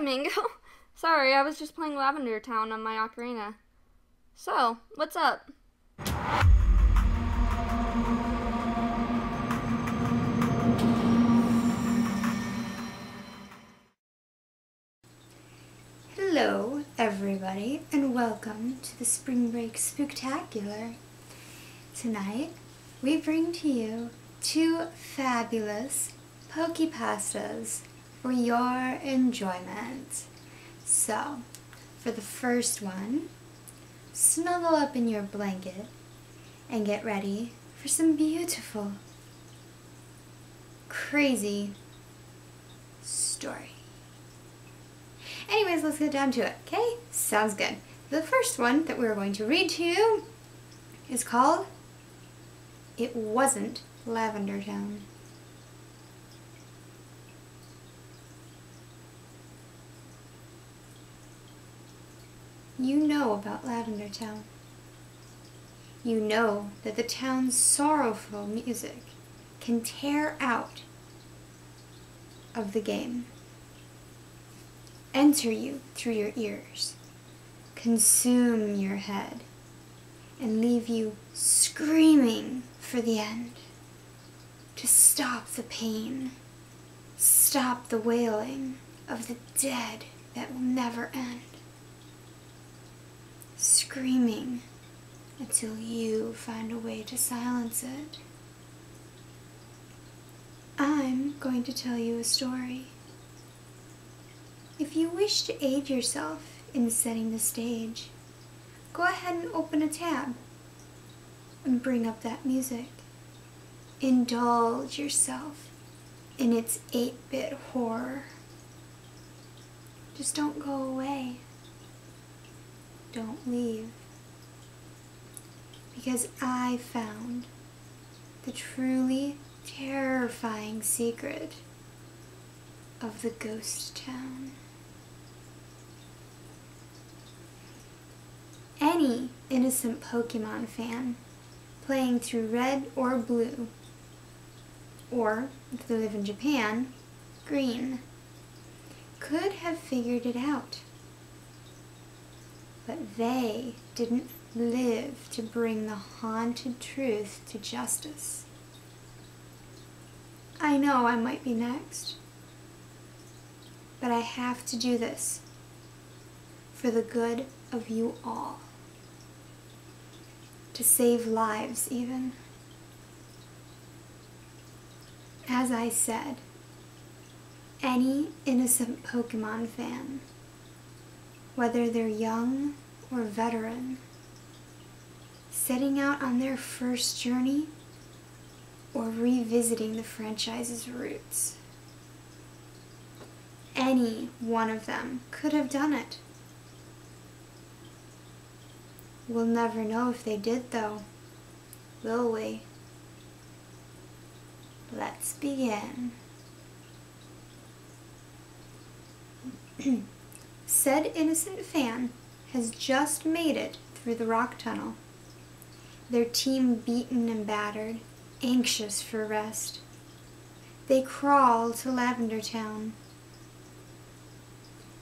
Hi, Mango. Sorry, I was just playing Lavender Town on my ocarina. So, what's up? Hello, everybody, and welcome to the Spring Break Spooktacular. Tonight, we bring to you two fabulous Pokepastas for your enjoyment. So, for the first one, snuggle up in your blanket and get ready for some beautiful, crazy story. Anyways, let's get down to it, okay? Sounds good. The first one that we're going to read to you is called It Wasn't Lavender Town. You know about Lavender Town. You know that the town's sorrowful music can tear out of the game, enter you through your ears, consume your head, and leave you screaming for the end. To stop the pain, stop the wailing of the dead that will never end. Screaming until you find a way to silence it. I'm going to tell you a story. If you wish to aid yourself in setting the stage, go ahead and open a tab and bring up that music. Indulge yourself in its 8-bit horror. Just don't go away. Don't leave. Because I found the truly terrifying secret of the ghost town. Any innocent Pokemon fan playing through Red or Blue, or if they live in Japan, Green, could have figured it out. But they didn't live to bring the haunted truth to justice. I know I might be next, but I have to do this for the good of you all. To save lives, even. As I said, any innocent Pokemon fan, whether they're young or veteran, setting out on their first journey or revisiting the franchise's roots, any one of them could have done it. We'll never know if they did, though, will we? Let's begin. Said innocent fan has just made it through the rock tunnel. Their team beaten and battered, anxious for rest. They crawl to Lavender Town.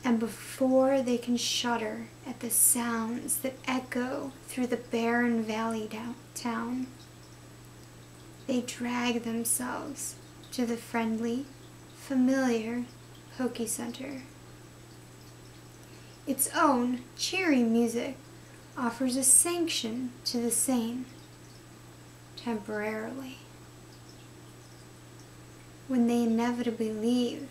And before they can shudder at the sounds that echo through the barren valley town, they drag themselves to the friendly, familiar Poke Center. Its own cheery music offers a sanction to the sane, temporarily. When they inevitably leave,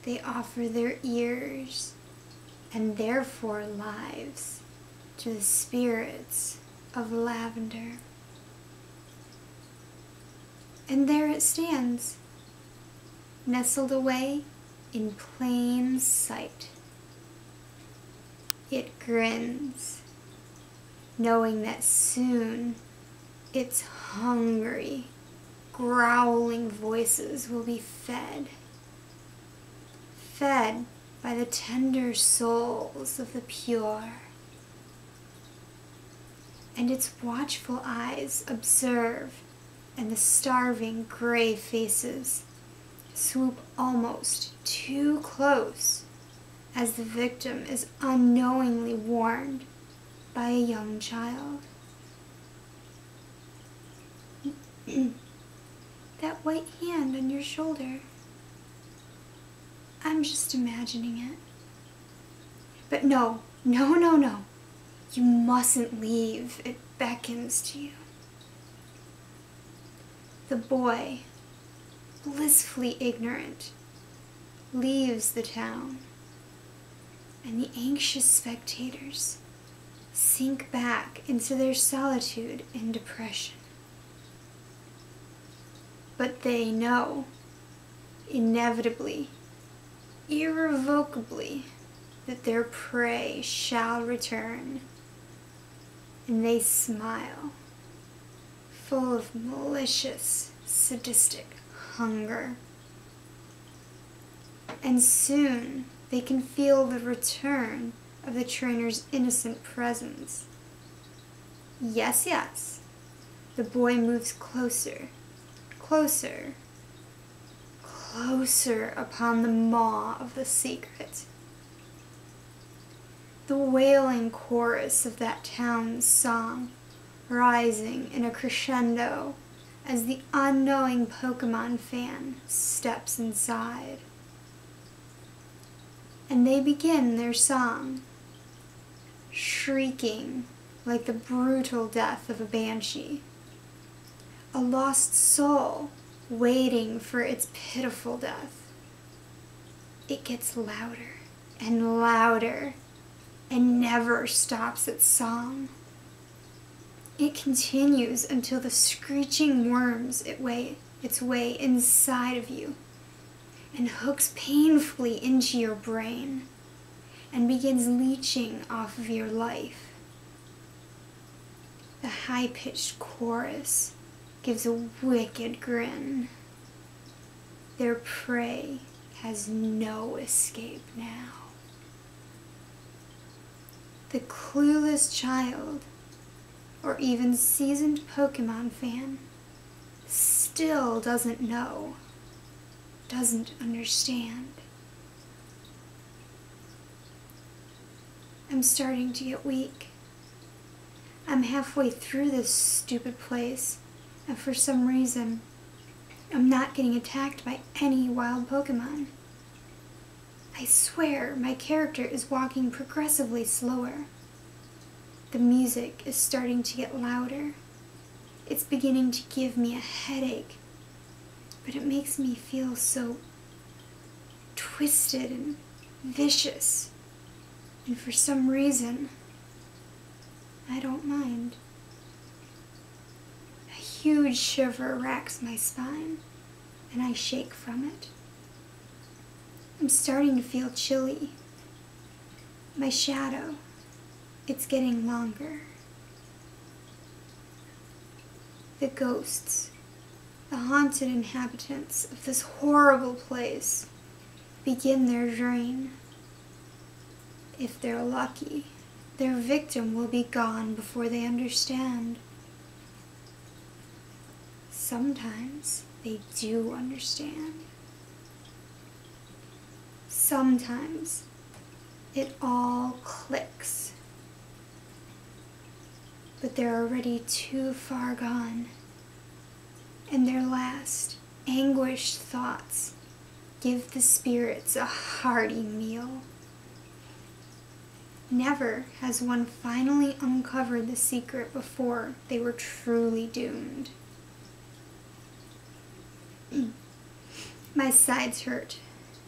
they offer their ears, and therefore lives, to the spirits of lavender. And there it stands, nestled away in plain sight. It grins, knowing that soon its hungry, growling voices will be fed by the tender souls of the pure. And its watchful eyes observe, and the starving gray faces swoop almost too close as the victim is unknowingly warned by a young child. That white hand on your shoulder. I'm just imagining it. But no. You mustn't leave. It beckons to you. The boy, blissfully ignorant, leaves the town, and the anxious spectators sink back into their solitude and depression. But they know, inevitably, irrevocably, that their prey shall return, and they smile, full of malicious, sadistic hunger. And soon they can feel the return of the trainer's innocent presence. Yes, the boy moves closer, closer upon the maw of the secret. The wailing chorus of that town's song rising in a crescendo as the unknowing Pokemon fan steps inside. And they begin their song, shrieking like the brutal death of a banshee, a lost soul waiting for its pitiful death. It gets louder and louder and never stops its song. It continues until the screeching worms its way inside of you and hooks painfully into your brain and begins leeching off of your life. The high-pitched chorus gives a wicked grin. Their prey has no escape now. The clueless child, or even seasoned Pokemon fan, still doesn't know, doesn't understand. I'm starting to get weak. I'm halfway through this stupid place, and for some reason, I'm not getting attacked by any wild Pokemon. I swear my character is walking progressively slower. The music is starting to get louder. It's beginning to give me a headache, but it makes me feel so twisted and vicious. And for some reason, I don't mind. A huge shiver racks my spine, and I shake from it. I'm starting to feel chilly. My shadow, it's getting longer. The ghosts, the haunted inhabitants of this horrible place, begin their drain. If they're lucky, their victim will be gone before they understand. Sometimes they do understand. Sometimes it all clicks. But they're already too far gone, and their last anguished thoughts give the spirits a hearty meal. Never has one finally uncovered the secret before they were truly doomed. My sides hurt,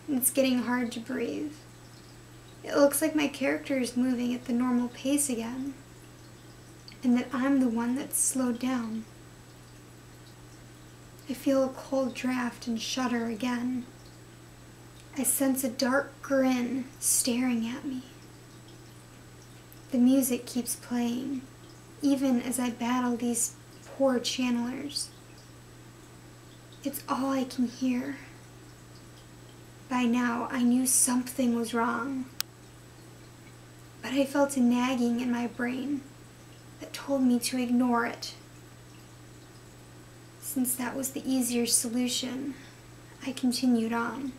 and it's getting hard to breathe. It looks like my character is moving at the normal pace again, and that I'm the one that's slowed down. I feel a cold draft and shudder again. I sense a dark grin staring at me. The music keeps playing, even as I battle these poor channelers. It's all I can hear. By now, I knew something was wrong, but I felt a nagging in my brain that told me to ignore it. Since that was the easier solution, I continued on.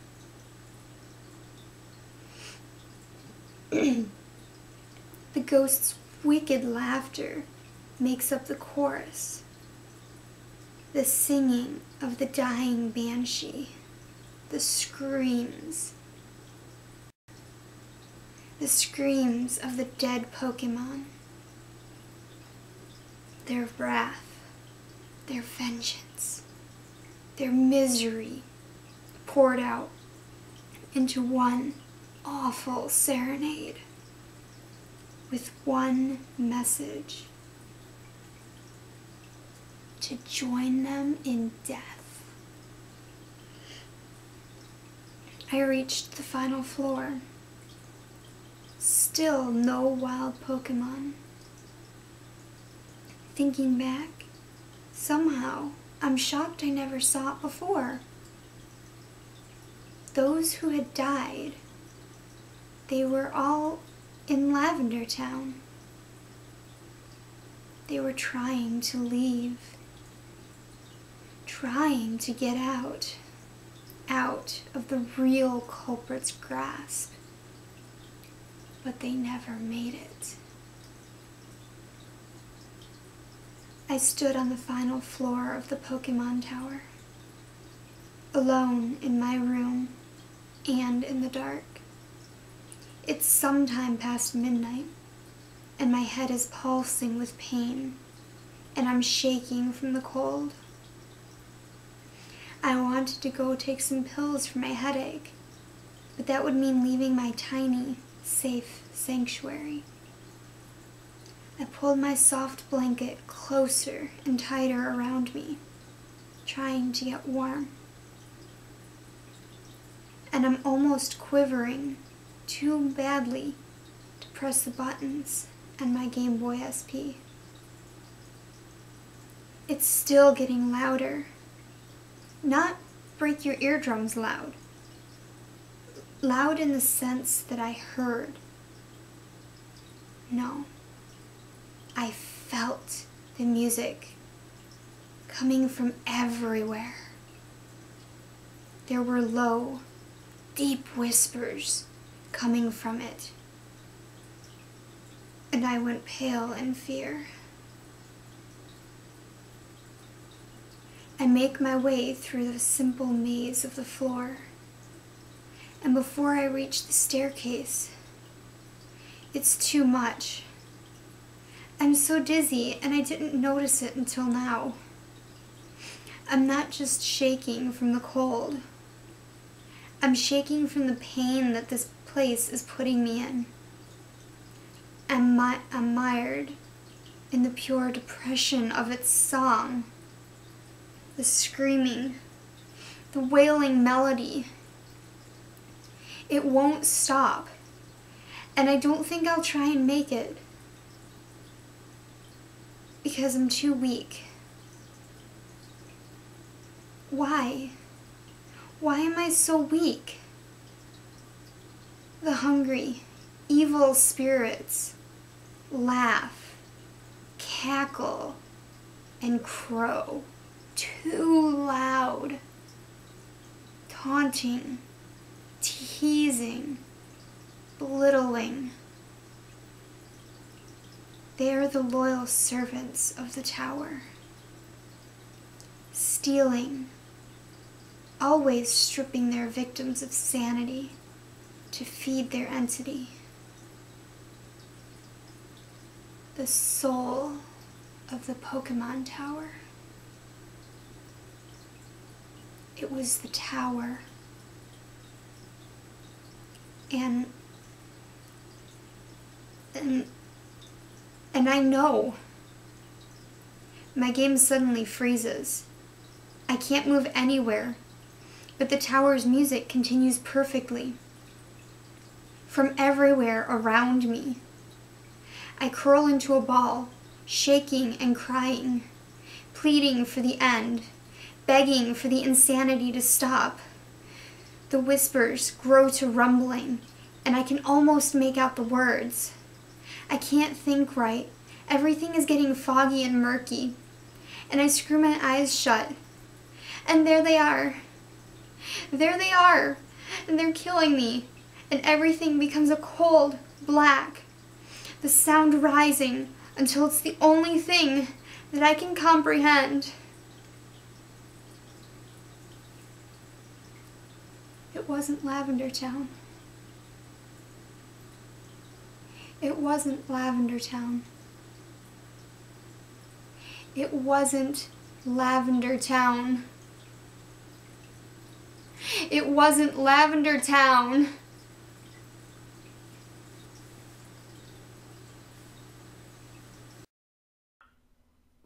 The ghost's wicked laughter makes up the chorus. The singing of the dying banshee, the screams of the dead Pokemon, their wrath, their vengeance, their misery poured out into one awful serenade with one message: to join them in death. I reached the final floor. Still no wild Pokemon. Thinking back, somehow I'm shocked I never saw it before. Those who had died, they were all in Lavender Town. They were trying to leave, trying to get out of the real culprit's grasp, but they never made it. I stood on the final floor of the Pokemon Tower, alone in my room and in the dark. It's sometime past midnight, and my head is pulsing with pain, and I'm shaking from the cold. I wanted to go take some pills for my headache, but that would mean leaving my tiny, safe sanctuary. I pulled my soft blanket closer and tighter around me, trying to get warm. And I'm almost quivering too badly to press the buttons on my Game Boy SP. It's still getting louder. Not break your eardrums loud. Loud in the sense that I heard. No. I felt the music coming from everywhere. There were low, deep whispers coming from it. And I went pale in fear. I make my way through the simple maze of the floor, and before I reach the staircase, it's too much. I'm so dizzy, and I didn't notice it until now. I'm not just shaking from the cold. I'm shaking from the pain that this place is putting me in. I'm mired in the pure depression of its song. The screaming, the wailing melody. It won't stop, and I don't think I'll try and make it, because I'm too weak. Why? Why am I so weak? The hungry, evil spirits laugh, cackle, and crow. Too loud, taunting, teasing, belittling. They are the loyal servants of the tower, stealing, always stripping their victims of sanity to feed their entity. The soul of the Pokemon Tower. It was the tower. And I know. My game suddenly freezes. I can't move anywhere, but the tower's music continues perfectly. From everywhere around me. I curl into a ball, shaking and crying, pleading for the end, begging for the insanity to stop. The whispers grow to rumbling, and I can almost make out the words. I can't think right. Everything is getting foggy and murky, and I screw my eyes shut. And there they are. There they are, and they're killing me, and everything becomes a cold, black, the sound rising until it's the only thing that I can comprehend. It wasn't Lavender Town. It wasn't Lavender Town. It wasn't Lavender Town. It wasn't Lavender Town.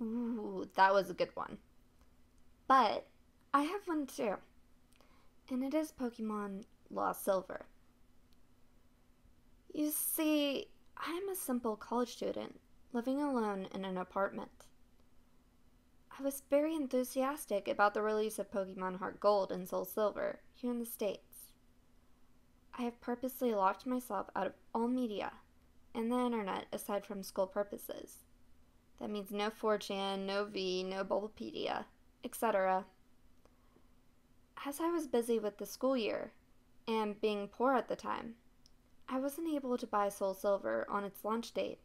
Ooh, that was a good one. But I have one too. And it is Pokemon Lost Silver. You see, I'm a simple college student living alone in an apartment. I was very enthusiastic about the release of Pokemon Heart Gold and Soul Silver here in the States. I have purposely locked myself out of all media and the internet aside from school purposes. That means no 4chan, no V, no Bulbapedia, etc. As I was busy with the school year, and being poor at the time, I wasn't able to buy Soul Silver on its launch date.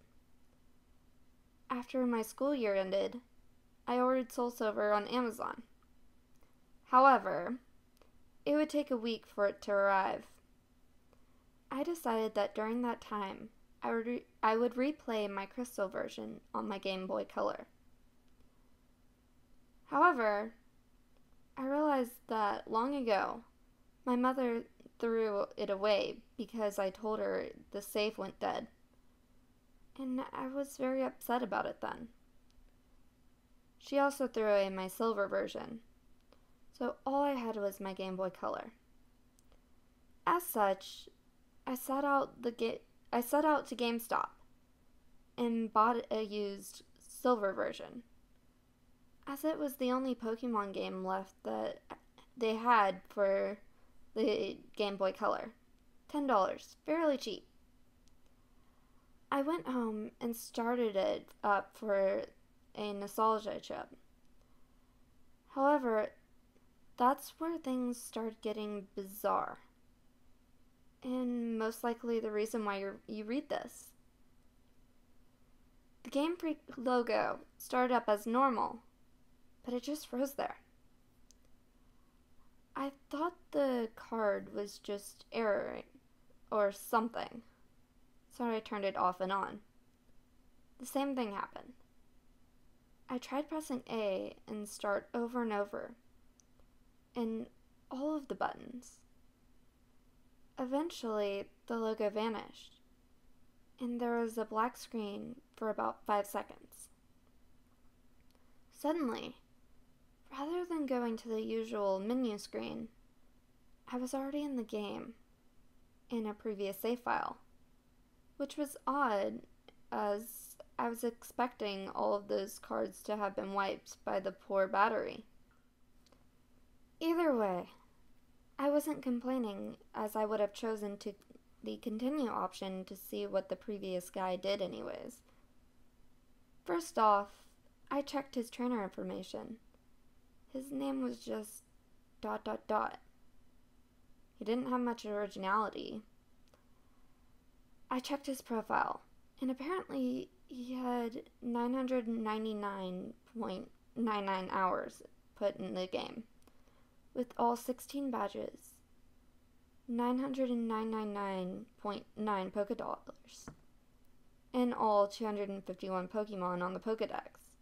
After my school year ended, I ordered Soul Silver on Amazon. However, it would take a week for it to arrive. I decided that during that time, I would replay my Crystal version on my Game Boy Color. However, I realized that long ago, my mother threw it away because I told her the save went dead. And I was very upset about it then. She also threw away my silver version, so all I had was my Game Boy Color. As such, I set out to GameStop and bought a used silver version, as it was the only Pokemon game left that they had for the Game Boy Color. $10, fairly cheap. I went home and started it up for a nostalgia trip. However, that's where things started getting bizarre. And most likely the reason why you read this. The Game Freak logo started up as normal, but it just froze there. I thought the card was just erroring or something, so I turned it off and on. The same thing happened. I tried pressing A and start over and over, and all of the buttons. Eventually, the logo vanished, and there was a black screen for about 5 seconds. Suddenly, rather than going to the usual menu screen, I was already in the game, in a previous save file, which was odd as I was expecting all of those cards to have been wiped by the poor battery. Either way, I wasn't complaining, as I would have chosen the continue option to see what the previous guy did anyways. First off, I checked his trainer information. His name was just ... He didn't have much originality. I checked his profile, and apparently he had 999.99 hours put in the game, with all 16 badges, 999.9 Pokédollars, and all 251 Pokemon on the Pokédex.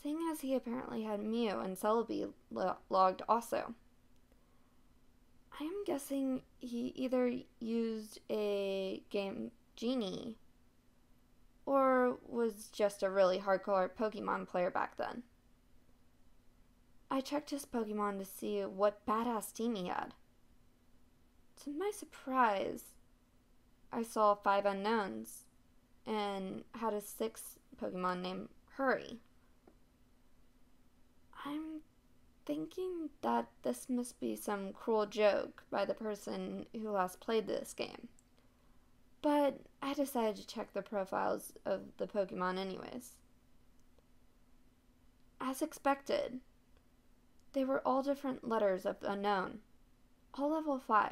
Seeing as he apparently had Mew and Celebi logged also, I am guessing he either used a Game Genie or was just a really hardcore Pokemon player back then. I checked his Pokemon to see what badass team he had. To my surprise, I saw 5 unknowns and had a 6th Pokemon named Hurry. I'm thinking that this must be some cruel joke by the person who last played this game, but I decided to check the profiles of the Pokemon anyways. As expected, they were all different letters of unknown, all level 5.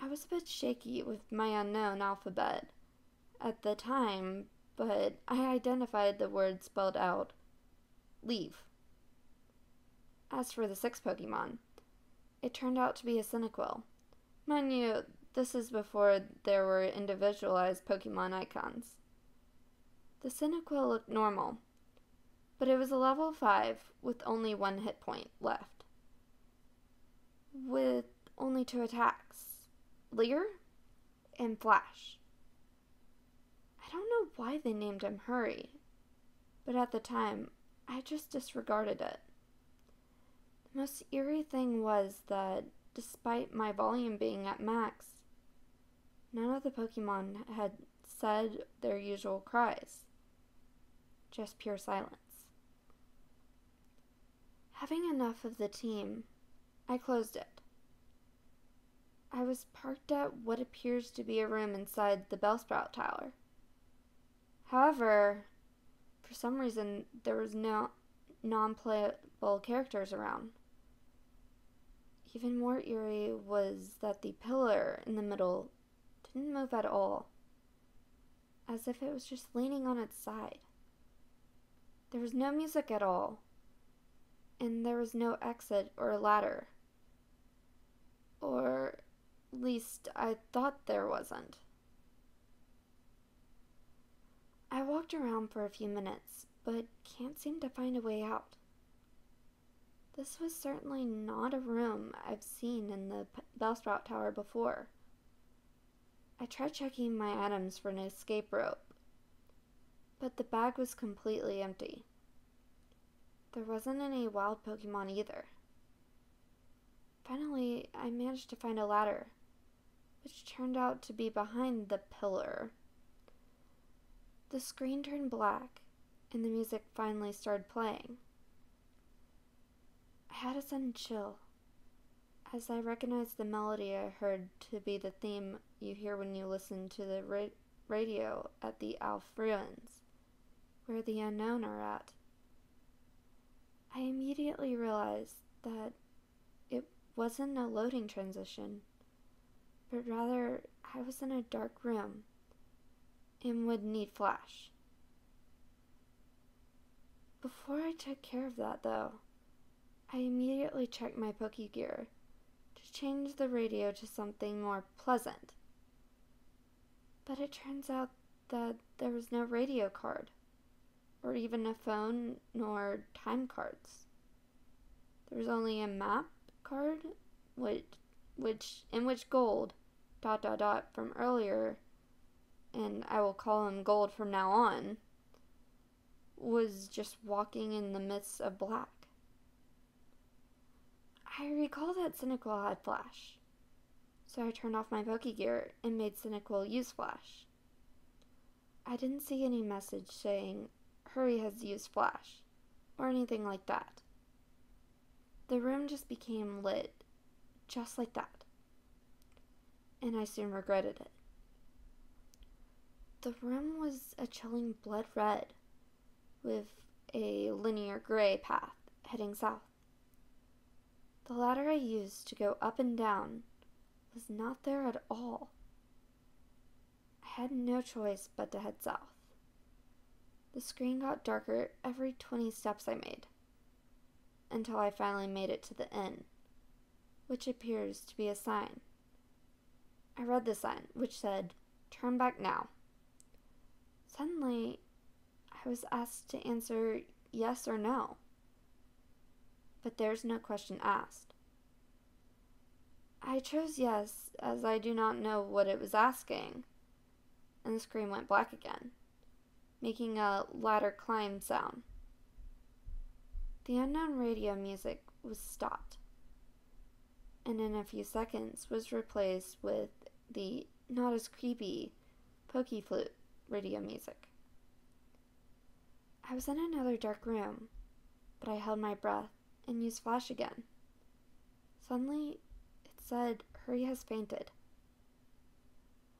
I was a bit shaky with my unknown alphabet at the time, but I identified the word spelled out leave. As for the sixth Pokemon, it turned out to be a Cyndaquil. Mind you, this is before there were individualized Pokemon icons. The Cyndaquil looked normal, but it was a level 5 with only 1 hit point left. With only 2 attacks, Leer and Flash. I don't know why they named him Hurry, but at the time, I just disregarded it. The most eerie thing was that, despite my volume being at max, none of the Pokemon had said their usual cries. Just pure silence. Having enough of the team, I closed it. I was parked at what appears to be a room inside the Bellsprout Tower. However, for some reason, there was no non-playable characters around. Even more eerie was that the pillar in the middle didn't move at all, as if it was just leaning on its side. There was no music at all, and there was no exit or ladder. Or at least I thought there wasn't. I walked around for a few minutes, but can't seem to find a way out. This was certainly not a room I've seen in the Bellsprout Tower before. I tried checking my items for an escape rope, but the bag was completely empty. There wasn't any wild Pokemon either. Finally, I managed to find a ladder, which turned out to be behind the pillar. The screen turned black, and the music finally started playing. I had a sudden chill, as I recognized the melody I heard to be the theme you hear when you listen to the radio at the Alph Ruins, where the Unknown are at. I immediately realized that it wasn't a loading transition, but rather I was in a dark room and would need flash. Before I took care of that, though, I immediately checked my Pokegear to change the radio to something more pleasant. But it turns out that there was no radio card, or even a phone, nor time cards. There was only a map card, in which Gold, ... from earlier, and I will call him Gold from now on, was just walking in the midst of black. I recall that Cyndaquil had flash, so I turned off my Pokegear and made Cyndaquil use flash. I didn't see any message saying, "Hurry has used flash," or anything like that. The room just became lit, just like that, and I soon regretted it. The room was a chilling blood red, with a linear gray path heading south. The ladder I used to go up and down was not there at all. I had no choice but to head south. The screen got darker every 20 steps I made, until I finally made it to the inn, which appears to be a sign. I read the sign, which said, "Turn back now." Suddenly, I was asked to answer yes or no. But there's no question asked. I chose yes, as I do not know what it was asking, and the screen went black again, making a ladder climb sound. The unknown radio music was stopped, and in a few seconds was replaced with the not as creepy Pokeflute radio music. I was in another dark room, but I held my breath and used flash again. Suddenly, it said, "Hurry has fainted,"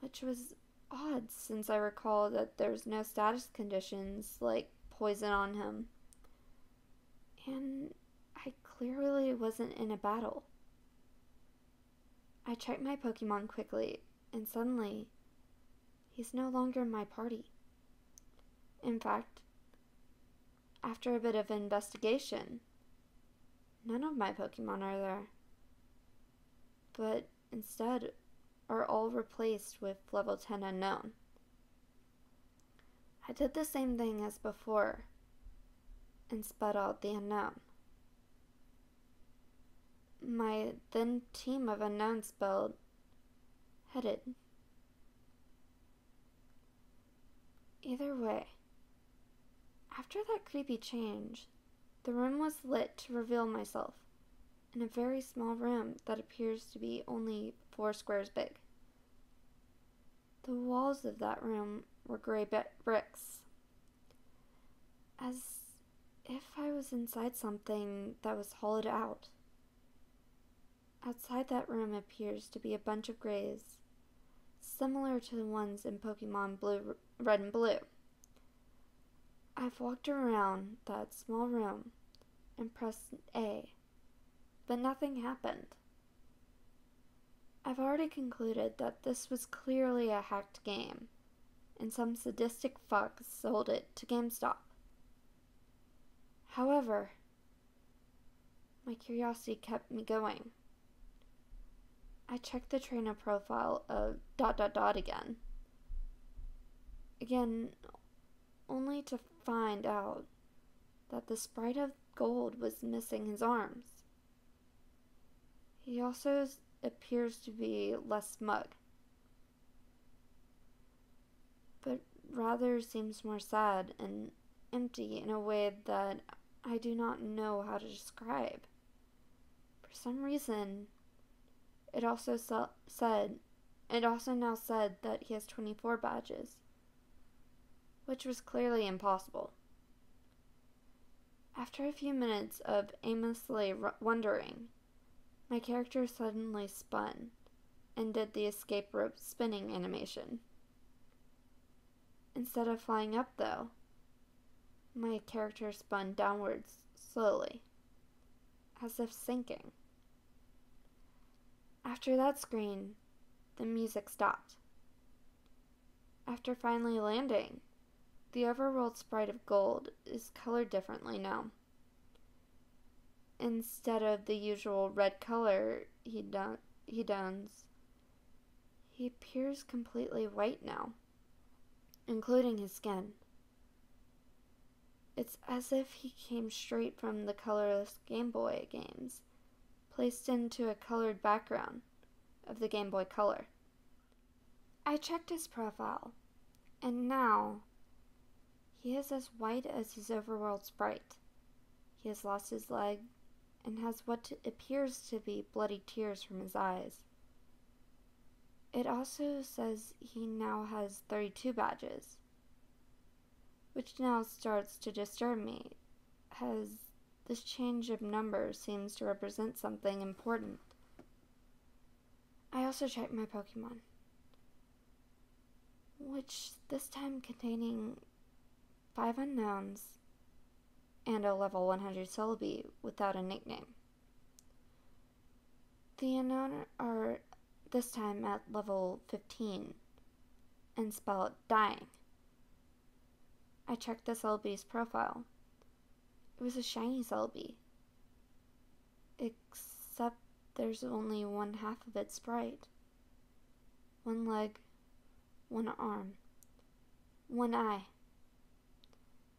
which was odd since I recall that there's no status conditions like poison on him, and I clearly wasn't in a battle. I checked my Pokemon quickly, and suddenly, he's no longer in my party. In fact, after a bit of investigation, none of my Pokemon are there, but instead are all replaced with level 10 unknown. I did the same thing as before and sped out the unknown. My then team of unknown spelled headed. Either way, after that creepy change, the room was lit to reveal myself in a very small room that appears to be only 4 squares big. The walls of that room were gray bricks, as if I was inside something that was hollowed out. Outside that room appears to be a bunch of grays, similar to the ones in Pokemon Red and Blue. I've walked around that small room and pressed A, but nothing happened. I've already concluded that this was clearly a hacked game, and some sadistic fuck sold it to GameStop. However, my curiosity kept me going. I checked the trainer profile of ... again. Only to find out that the sprite of gold was missing his arms. He also appears to be less smug, but rather seems more sad and empty in a way that I do not know how to describe. For some reason, it also now said that he has 24 badges, which was clearly impossible. After a few minutes of aimlessly wondering, my character suddenly spun and did the escape rope spinning animation. Instead of flying up, though, my character spun downwards slowly, as if sinking. After that screen, the music stopped. After finally landing, the overworld sprite of gold is colored differently now. Instead of the usual red color he dons, he appears completely white now, including his skin. It's as if he came straight from the colorless Game Boy games, placed into a colored background of the Game Boy Color. I checked his profile, and now he is as white as his overworld sprite. He has lost his leg and has what appears to be bloody tears from his eyes. It also says he now has 32 badges, which now starts to disturb me, as this change of number seems to represent something important. I also checked my Pokemon, which this time containing 5 unknowns and a level 100 Celebi without a nickname. The unknown are this time at level 15 and spell dying. I checked the Celebi's profile. It was a shiny Celebi, except there's only one half of its sprite. 1 leg, 1 arm, 1 eye.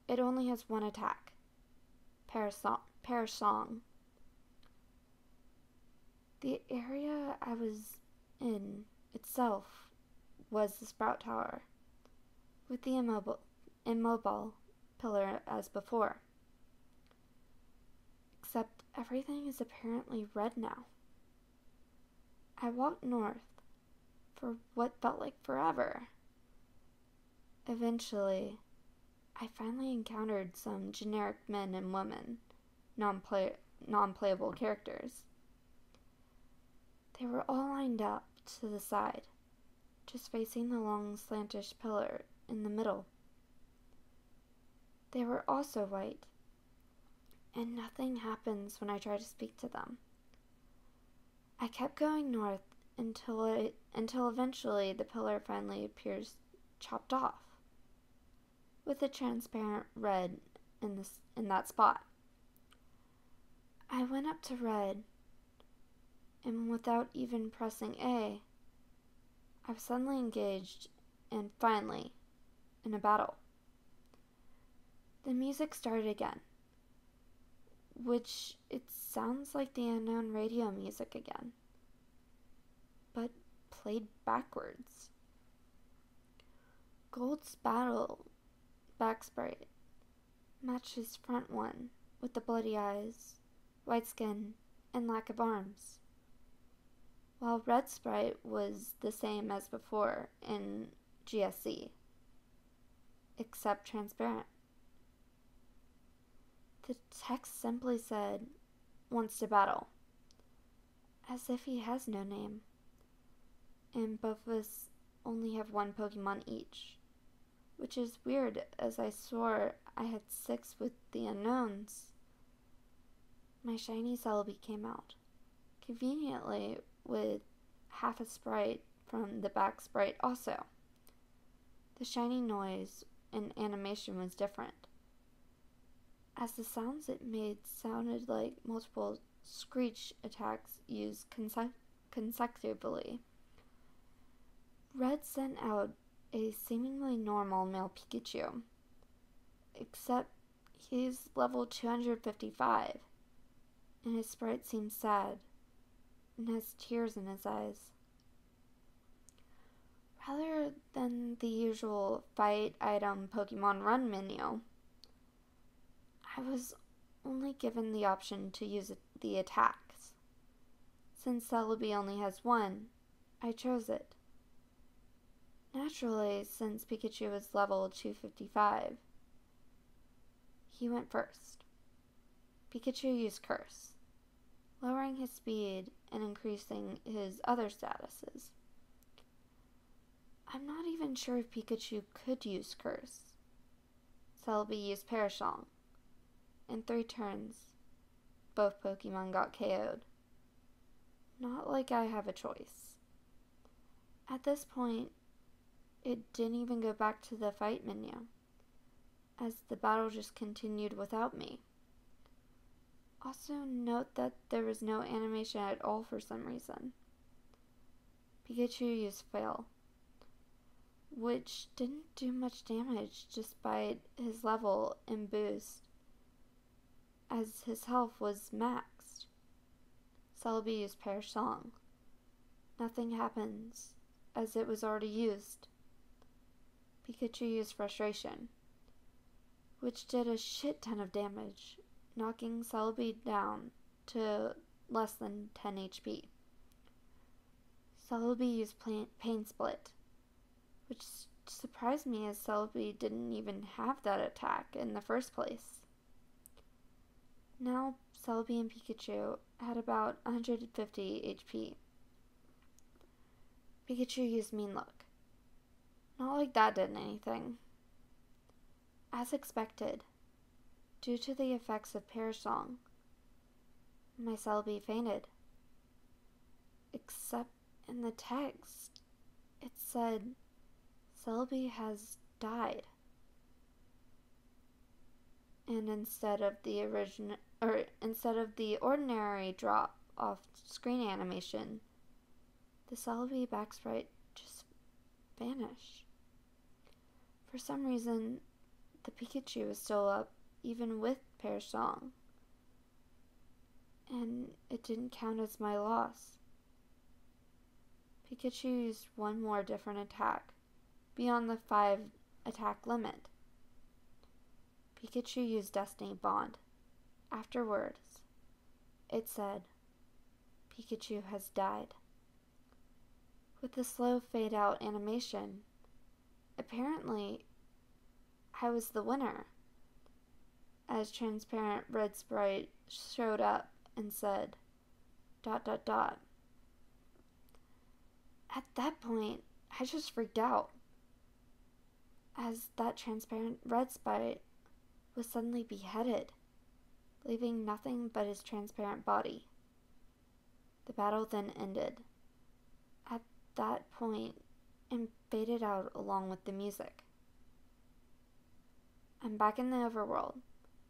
It only has 1 attack, Parasong. The area I was in itself was the Sprout Tower, with the immobile pillar as before. Except everything is apparently red now. I walked north for what felt like forever. Eventually, I finally encountered some generic men and women, non-playable characters. They were all lined up to the side, just facing the long slantish pillar in the middle. They were also white, and nothing happens when I try to speak to them. I kept going north until eventually the pillar finally appears chopped off, with a transparent red in that spot. I went up to Red, and without even pressing A, I was suddenly engaged, and finally, in a battle. The music started again, which it sounds like the unknown radio music again, but played backwards. Gold's battle back sprite matched his front one with the bloody eyes, white skin, and lack of arms, while Red sprite was the same as before in GSC, except transparent. The text simply said, "Wants to battle," as if he has no name, and both of us only have one Pokemon each, which is weird as I swore I had 6 with the unknowns. My shiny Celebi came out, conveniently with half a sprite from the back sprite also. The shiny noise and animation was different, as the sounds it made sounded like multiple screech attacks used consecutively. Red sent out a seemingly normal male Pikachu, except he's level 255, and his sprite seems sad and has tears in his eyes. Rather than the usual fight item Pokemon Run menu, I was only given the option to use the attacks. Since Celebi only has one, I chose it. Naturally, since Pikachu was level 255, he went first. Pikachu used Curse, lowering his speed and increasing his other statuses. I'm not even sure if Pikachu could use Curse. Celebi used Parasong. In 3 turns, both Pokemon got KO'd. Not like I have a choice. At this point, it didn't even go back to the fight menu, as the battle just continued without me. Also note that there was no animation at all for some reason. Pikachu used Fail, which didn't do much damage despite his level and boost, as his health was maxed. Celebi used Perish Song. Nothing happens, as it was already used. Pikachu used Frustration, which did a shit ton of damage, knocking Celebi down to less than 10 HP. Celebi used Pain Split, which surprised me as Celebi didn't even have that attack in the first place. Now, Celebi and Pikachu had about 150 HP. Pikachu used Mean Look. Not like that did anything. As expected, due to the effects of Perish Song, my Celebi fainted. Except in the text, it said, "Celebi has died." And instead of the ordinary drop off screen animation, the Celebi back sprite just vanished. For some reason, the Pikachu was still up even with Perish Song, and it didn't count as my loss. Pikachu used one more different attack beyond the 5 attack limit. Pikachu used Destiny Bond. Afterwards, it said, "Pikachu has died." With the slow fade out animation, apparently I was the winner, as transparent Red sprite showed up and said, ... At that point, I just freaked out, as that transparent Red sprite was suddenly beheaded, leaving nothing but his transparent body. The battle then ended, that point and faded out along with the music. I'm back in the overworld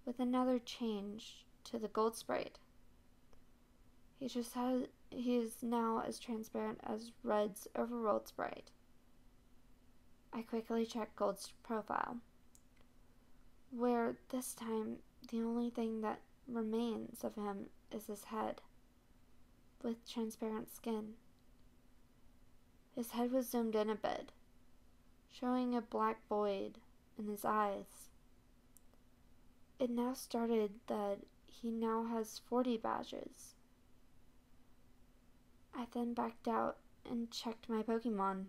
with another change to the gold sprite. He is now as transparent as Red's overworld sprite. I quickly check Gold's profile, where this time the only thing that remains of him is his head, with transparent skin. His head was zoomed in a bit, showing a black void in his eyes. It now started that he now has 40 badges. I then backed out and checked my Pokemon.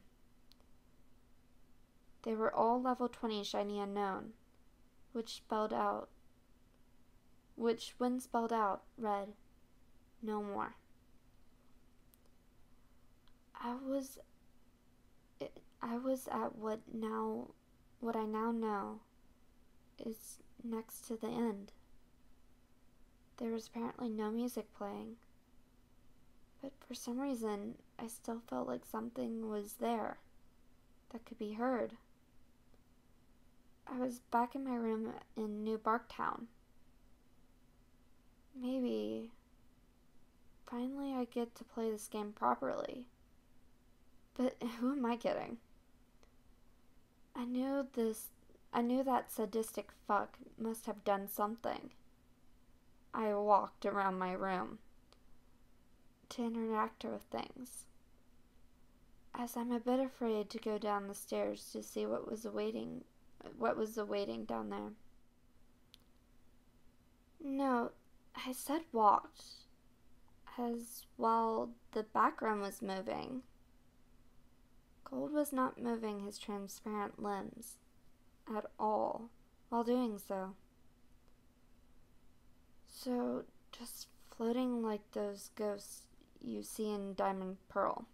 They were all level 20 shiny unknown, which when spelled out read, no more. I was at what I now know is next to the end. There was apparently no music playing, but for some reason I still felt like something was there that could be heard. I was back in my room in New Barktown. Maybe finally I get to play this game properly. But who am I kidding? I knew that sadistic fuck must have done something. I walked around my room to interact with things, as I'm a bit afraid to go down the stairs to see what was awaiting down there. No, I said walked, as while the background was moving, Gold was not moving his transparent limbs at all while doing so. So, just floating like those ghosts you see in Diamond Pearl.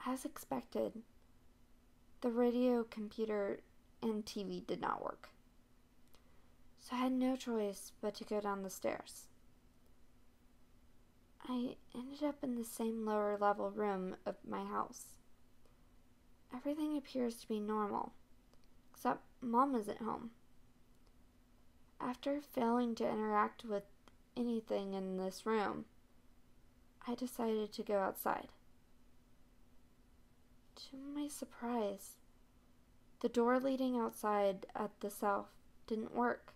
As expected, the radio, computer, and TV did not work, so I had no choice but to go down the stairs. I ended up in the same lower level room of my house. Everything appears to be normal, except Mom isn't home. After failing to interact with anything in this room, I decided to go outside. To my surprise, the door leading outside at the south didn't work,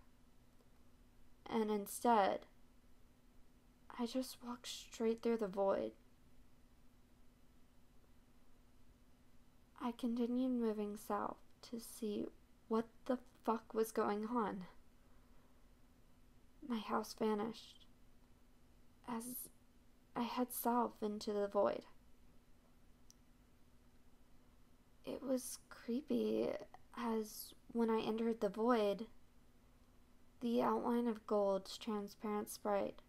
and instead, I just walked straight through the void. I continued moving south to see what the fuck was going on. My house vanished as I head south into the void. It was creepy as when I entered the void, the outline of Gold's transparent sprite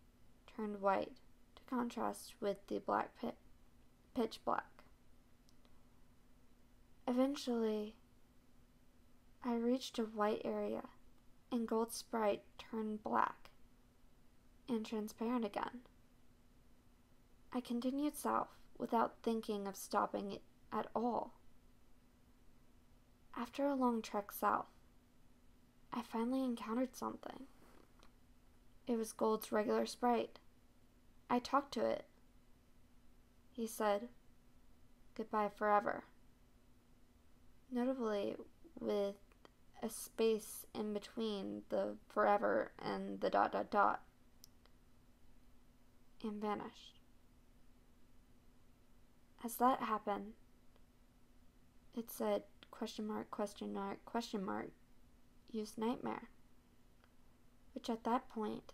turned white to contrast with the black pitch black. Eventually, I reached a white area, and Gold's sprite turned black and transparent again. I continued south without thinking of stopping it at all. After a long trek south, I finally encountered something. It was Gold's regular sprite. I talked to it. He said, "Goodbye forever." Notably, with a space in between the forever and the ... and vanished. As that happened, it said, ? Use nightmare. Which at that point,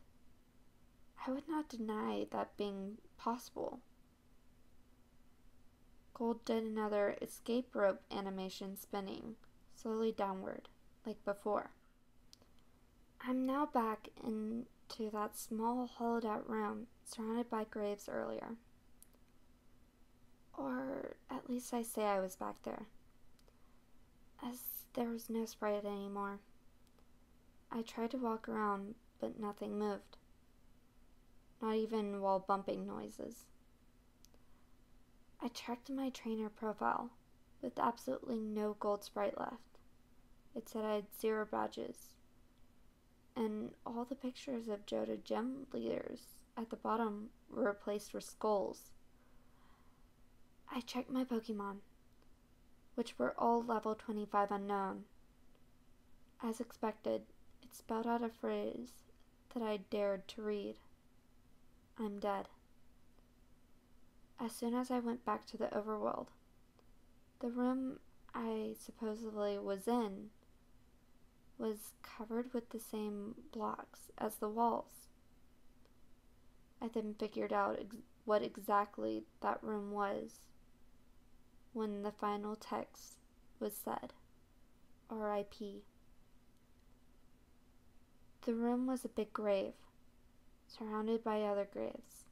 I would not deny that being possible. Gold did another escape rope animation spinning, slowly downward, like before. I'm now back into that small hollowed out room surrounded by graves earlier. Or at least I say I was back there, as there was no sprite anymore. I tried to walk around, but nothing moved. Not even while bumping noises. I checked my trainer profile with absolutely no gold sprite left. It said I had 0 badges, and all the pictures of Johto gym leaders at the bottom were replaced with skulls. I checked my Pokemon, which were all level 25 unknown. As expected, it spelled out a phrase that I dared to read. I'm dead. As soon as I went back to the overworld, the room I supposedly was in was covered with the same blocks as the walls. I then figured out what exactly that room was when the final text was said, R.I.P. The room was a big grave, surrounded by other graves.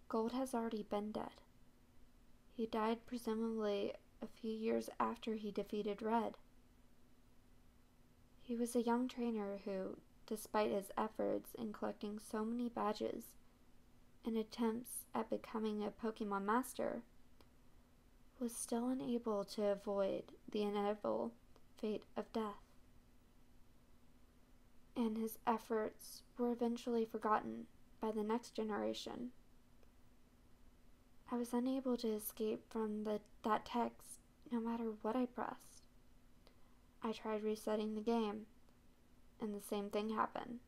Gold has already been dead. He died presumably a few years after he defeated Red. He was a young trainer who, despite his efforts in collecting so many badges and attempts at becoming a Pokemon Master, was still unable to avoid the inevitable fate of death. And his efforts were eventually forgotten by the next generation. I was unable to escape from that text no matter what I pressed. I tried resetting the game, and the same thing happened.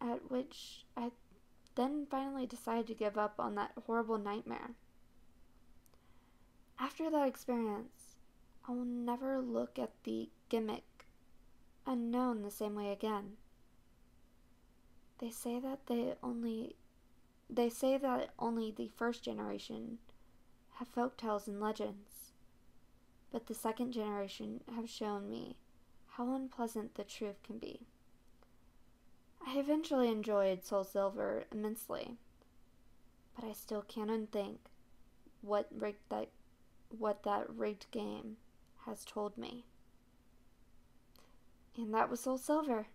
At which I then finally decided to give up on that horrible nightmare. After that experience, I will never look at the gimmick unknown the same way again. They say that only the first generation have folk tales and legends, but the second generation have shown me how unpleasant the truth can be. I eventually enjoyed Soul Silver immensely, but I still can't unthink what that rigged game has told me. And that was Soul Silver.